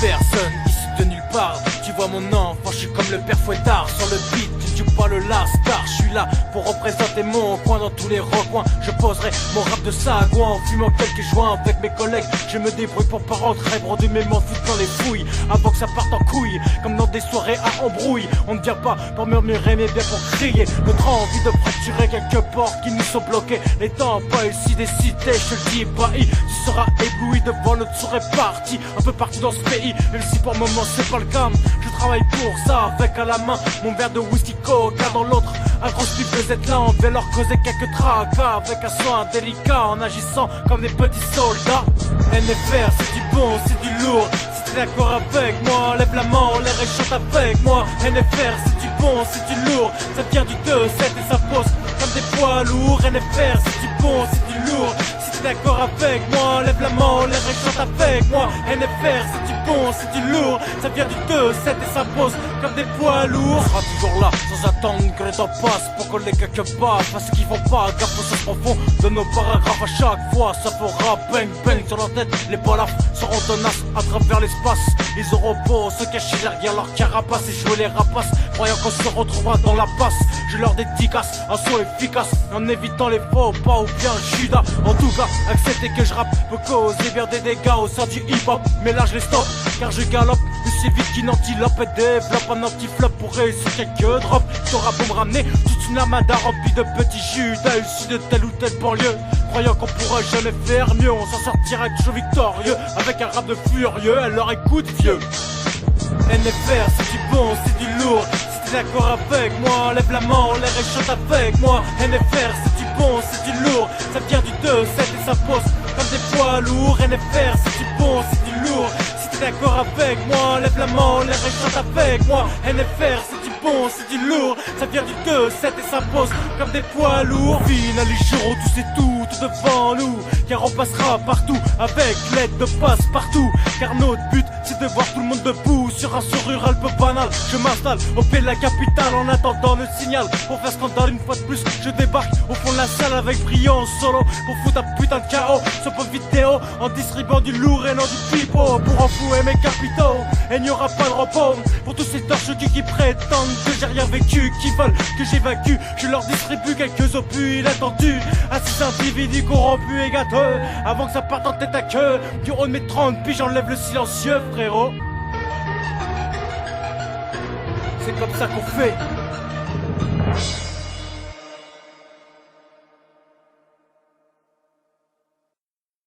personne issu de nulle part. Tu vois mon enfant, je suis comme le père Fouettard. Sur le beat, tu joues pas le lascar. Je suis là pour représenter mon coin dans tous les recoins. Je poserai mon rap de sagouin en fumant quelques joints avec mes collègues. Je me débrouille pour pas rentrer brodé mais m'en foutre dans les fouilles. Avant que ça parte en couille, comme dans des soirées à embrouille. On ne vient pas pour murmurer mais bien pour crier. Notre envie de fracturer quelques portes qui nous sont bloquées. Les temps pas ici des cités, je te le dis ébahi. Tu seras ébloui devant notre soirée partie. Un peu partout dans ce pays, même si pour le moment c'est pas le cas. Je travaille pour ça, avec à la main mon verre de whisky coca dans l'autre. Un gros slip de Z-là, on va leur causer quelques tracas. Avec un soin délicat, en agissant comme des petits soldats. NFR, c'est du bon, c'est du lourd. Si t'es d'accord avec moi, lève la main en l'air et chante avec moi. NFR, c'est du bon, c'est du lourd. Ça vient du 2-7 et ça pose comme des poids lourds. NFR, c'est du bon, c'est du lourd. Si t'es d'accord avec moi, lève la main en l'air et chante avec moi. NFR, c'est du bon, c'est du lourd. Ça vient du 2-7 et ça pose comme des poids lourds. On sera toujours là, sans attendre que le temps passe pour coller quelques baffes à ceux qui font pas gaffe au sens profond de nos paragraphes. À chaque fois, ça fera bang bang sur leur tête. Les balafres seront tenaces à travers l'espace. Ils auront beau se cacher derrière leur carapace et jouer les rapaces, croyant qu'on se retrouvera dans la passe. Je leur dédicace un son efficace en évitant les faux pas ou bien Judas. En tout cas, acceptez que je rappe peut causer bien des dégâts au sein du hip-hop. Mais là je les stoppe car je galope aussi vite qu'une antilope et développe un anti-flop pour réussir quelques drops. T'auras beau me ramener toute une armada remplie de petits Judas issus de telle ou telle banlieue, croyant qu'on pourra jamais faire mieux. On s'en sortira toujours victorieux avec un rap de furieux. Alors écoute vieux, NFR c'est du bon, c'est du lourd. Si t'es d'accord avec moi, lève la main en l'air et chante avec moi. NFR c'est du bon, c'est du lourd. Ça vient du 2-7 et ça pose comme des poids lourds. NFR c'est du bon, c'est du lourd. Si t'es d'accord avec moi, lève la main en l'air et chante avec moi. NFR c'est du bon, c'est du lourd. Ça vient du 2-7 et ça pose comme des poids lourds. Finale les jours, tout c'est tout devant nous, car on passera partout avec l'aide de passe-partout. Car notre but c'est de voir tout le monde debout sur un sourire un peu banal. Je m'installe au pied de la capitale en attendant le signal pour faire scandale une fois de plus. Je débarque au fond de la salle avec brillant solo pour foutre un putain de chaos sur vos vidéos en distribuant du lourd et non du pipeau pour enfouer mes capitaux. Et il n'y aura pas de repos pour tous ces torches qui prétendent que j'ai rien vécu, qui veulent que j'évacue. Je leur distribue quelques opus inattendus à ces individus corrompus et gâteux avant que ça parte en tête à queue. Du haut de mes 30 puis j'enlève le silencieux frérot. C'est comme ça qu'on fait.